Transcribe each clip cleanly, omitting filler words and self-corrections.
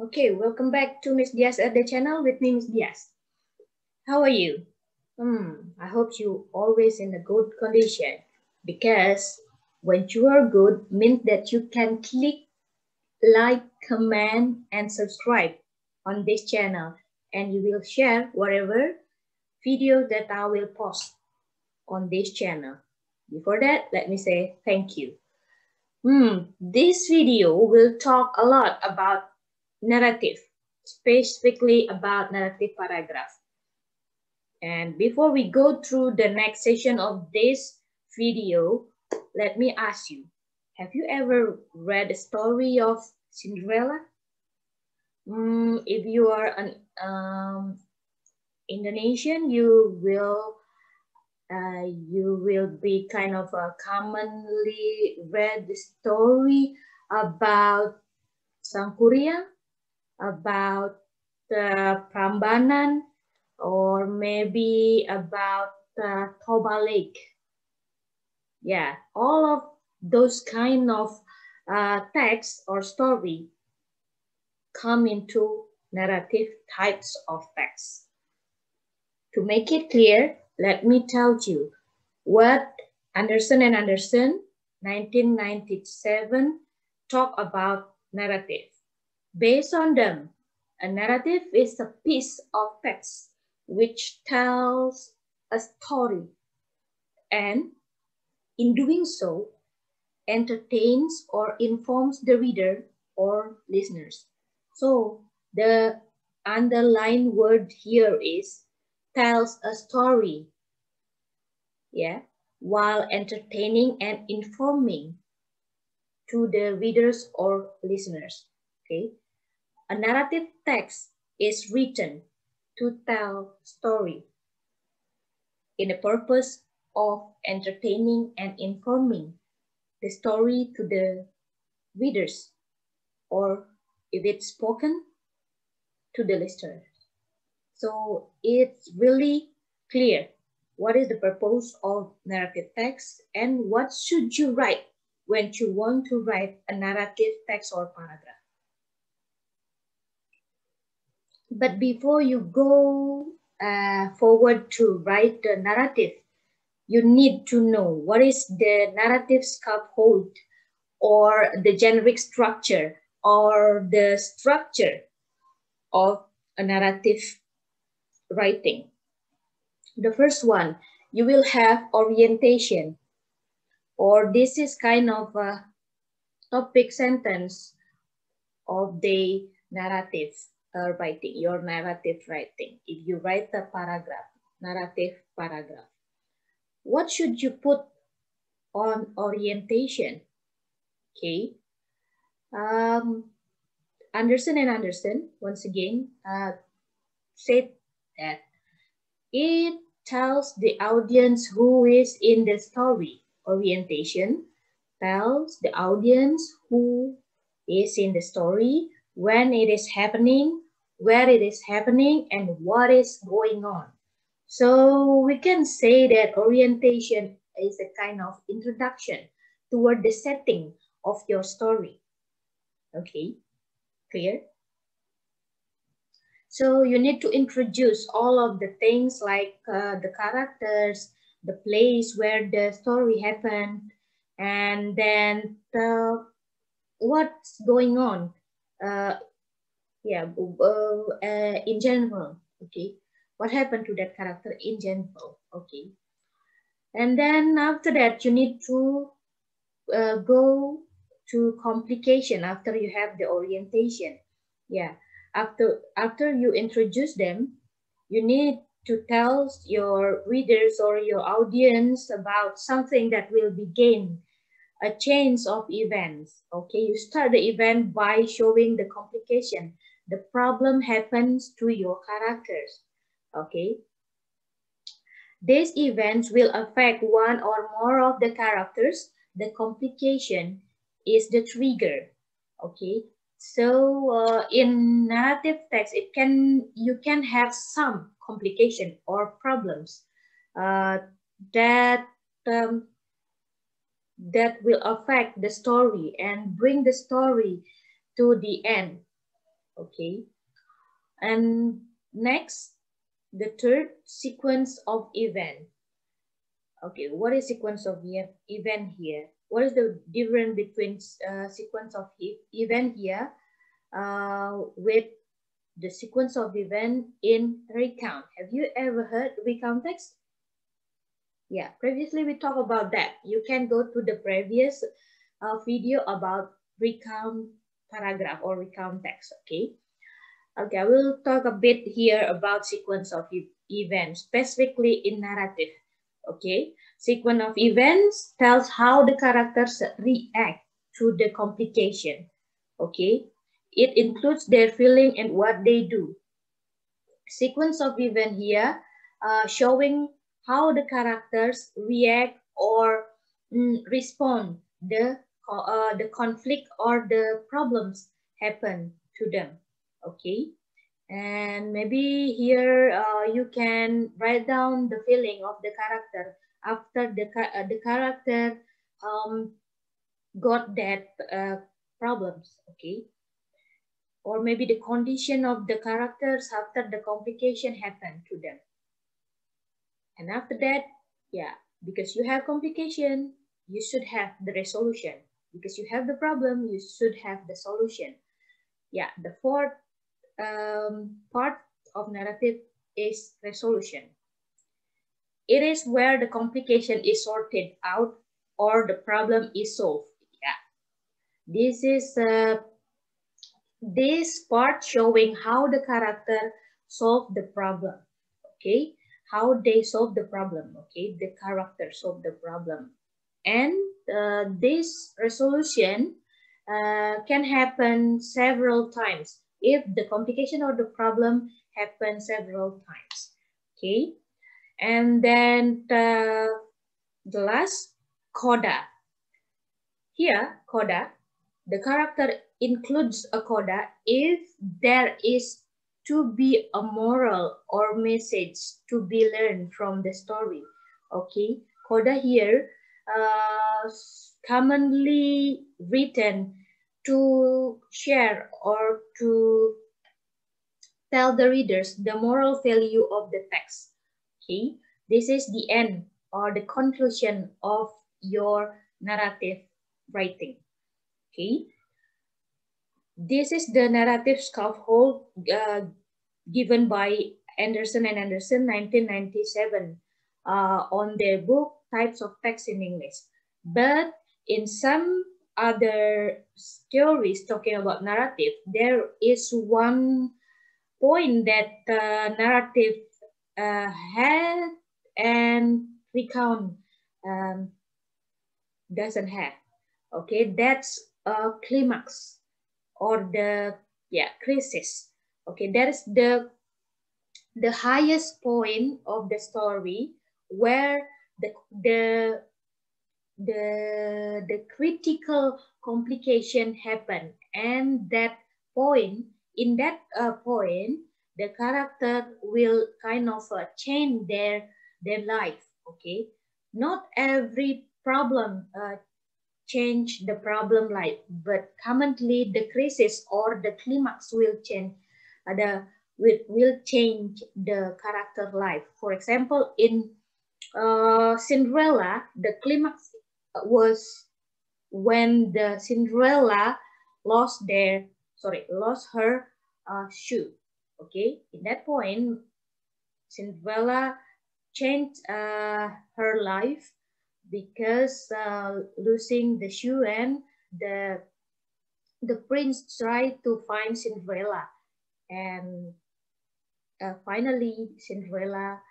Okay, welcome back to Miss Diaz at the channel with me, Miss Diaz. How are you? I hope you always in a good condition, because when you are good means that you can click like, comment, and subscribe on this channel, and you will share whatever video that I will post on this channel. Before that, let me say thank you. This video will talk a lot about narrative, specifically about narrative paragraph. And before we go through the next session of this video, let me ask you, have you ever read the story of Cinderella? If you are an Indonesian, you will be kind of a commonly read story about Sangkuriang, about the Prambanan, or maybe about Toba Lake. Yeah, all of those kind of texts or story come into narrative types of texts. To make it clear, let me tell you what Anderson and Anderson 1997 talk about narrative. Based on them, a narrative is a piece of text which tells a story and, in doing so, entertains or informs the reader or listeners. So the underlined word here is tells a story, yeah, while entertaining and informing to the readers or listeners, okay? A narrative text is written to tell story in the purpose of entertaining and informing the story to the readers, or if it's spoken, to the listener. So it's really clear what is the purpose of narrative text and what should you write when you want to write a narrative text or paragraph. But before you go forward to write the narrative, you need to know what is the narrative scaffold, or the generic structure, or the structure of a narrative writing. The first one, you will have orientation, or this is kind of a topic sentence of the narrative writing, your narrative writing. If you write a paragraph, narrative paragraph, what should you put on orientation? Okay. Anderson and Anderson, once again, said that it tells the audience who is in the story. Orientation tells the audience who is in the story, when it is happening, where it is happening, and what is going on. So we can say that orientation is a kind of introduction toward the setting of your story. Okay, clear? So you need to introduce all of the things like the characters, the place where the story happened, and then what's going on. In general, okay? What happened to that character in general, okay? And then after that, you need to go to complication after you have the orientation. Yeah, after you introduce them, you need to tell your readers or your audience about something that will begin a change of events. Okay, you start the event by showing the complication. The problem happens to your characters. Okay, these events will affect one or more of the characters. The complication is the trigger. Okay, so in narrative text, you can have some complication or problems that will affect the story and bring the story to the end. Okay. And next, the third, sequence of event. Okay, what is sequence of event here? What is the difference between sequence of event here with the sequence of event in recount? Have you ever heard recount text? Yeah, previously we talked about that. You can go to the previous video about recount paragraph or recount text, okay? Okay, I will talk a bit here about sequence of events, specifically in narrative, okay? Sequence of events tells how the characters react to the complication, okay? It includes their feeling and what they do. Sequence of event here showing how the characters react or respond the conflict or the problems happen to them, okay? And maybe here you can write down the feeling of the character after the character got that problems, okay? Or maybe the condition of the characters after the complication happened to them. And after that, yeah, because you have complication, you should have the resolution. Because you have the problem, you should have the solution. Yeah, the fourth part of narrative is resolution. It is where the complication is sorted out or the problem is solved. Yeah, this is this part showing how the character solve the problem. Okay, how they solve the problem. Okay, the character solve the problem, and this resolution can happen several times if the complication or the problem happens several times. Okay, and then the last, coda. Here, coda, the character includes a coda if there is to be a moral or message to be learned from the story. Okay, coda here commonly written to share or to tell the readers the moral value of the text. Okay, this is the end or the conclusion of your narrative writing. Okay, this is the narrative scaffold given by Anderson and Anderson 1997 on their book Types of Text in English. But in some other theories talking about narrative, there is one point that narrative had and recount doesn't have. Okay, that's a climax or the crisis. Okay, that is the highest point of the story where the critical complication happen, and that point in that point the character will kind of change their life. Okay, not every problem change the problem life, but commonly the crisis or the climax will change will change the character life. For example, in Cinderella, the climax was when the Cinderella lost her shoe. Okay, in that point, Cinderella changed her life because losing the shoe, and the prince tried to find Cinderella, and finally Cinderella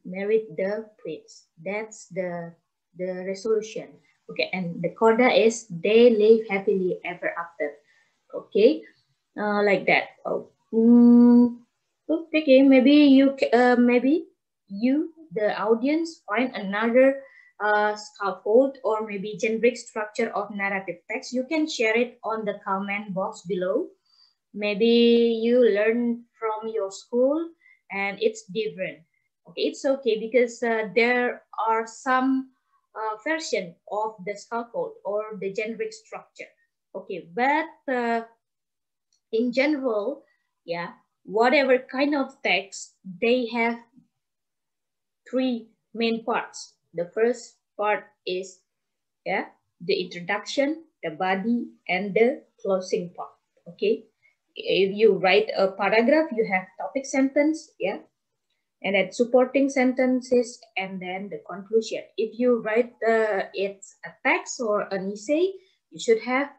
married the prince. That's the resolution. Okay, and the coda is they live happily ever after. Okay, like that. Oh. Okay, maybe you the audience find another scaffold or maybe generic structure of narrative text. You can share it on the comment box below. Maybe you learn from your school and it's different. Okay, it's okay because there are some version of the scaffold or the generic structure. Okay, but in general, yeah, whatever kind of text, they have three main parts. The first part is, yeah, the introduction, the body, and the closing part. Okay, if you write a paragraph, you have topic sentence, yeah, and then supporting sentences, and then the conclusion. If you write it's a text or an essay, you should have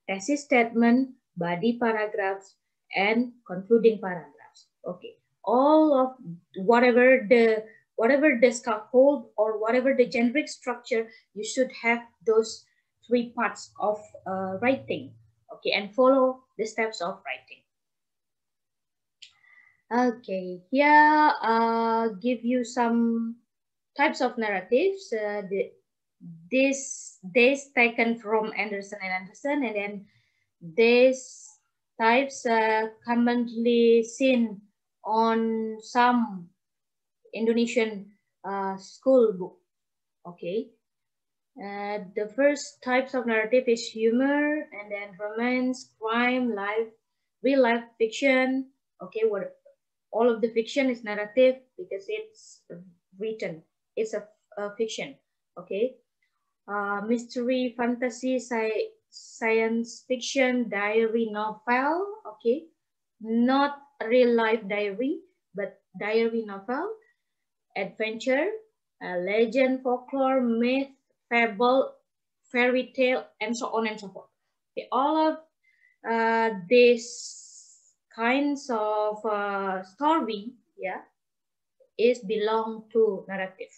thesis statement, body paragraphs, and concluding paragraphs. Okay, all of whatever the scaffold or whatever the generic structure, you should have those three parts of writing. Okay, and follow the steps of writing. Okay, here give you some types of narratives. This taken from Anderson and Anderson, and then these types commonly seen on some Indonesian school book. Okay, the first types of narrative is humor, and then romance, crime, real life fiction. Okay, what all of the fiction is narrative because it's written. It's a fiction. Okay, mystery, fantasy, science fiction, diary, novel. Okay, not real life diary, but diary novel, adventure, legend, folklore, myth, fable, fairy tale, and so on and so forth. Okay, all of these kinds of story, yeah, is belong to narrative.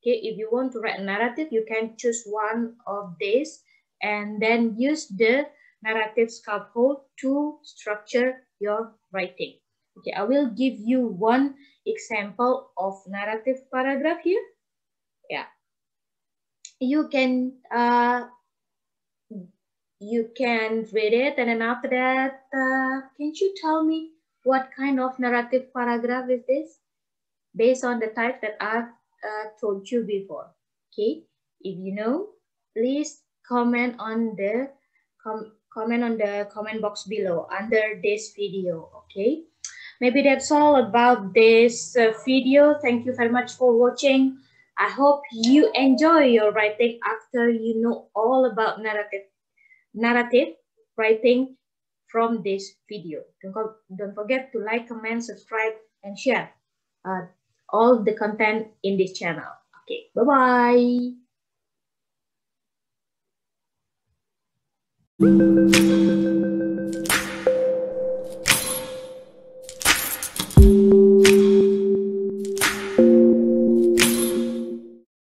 Okay, if you want to write a narrative, you can choose one of these and then use the narrative scaffold to structure your writing. Okay, I will give you one example of narrative paragraph here. Yeah, you can read it, and then after that, can you tell me what kind of narrative paragraph is this based on the type that I've told you before? Okay, if you know, please comment on the comment box below under this video. Okay, maybe that's all about this video. Thank you very much for watching. I hope you enjoy your writing after you know all about narrative writing from this video. Don't forget to like, comment, subscribe, and share all the content in this channel. Okay, bye-bye.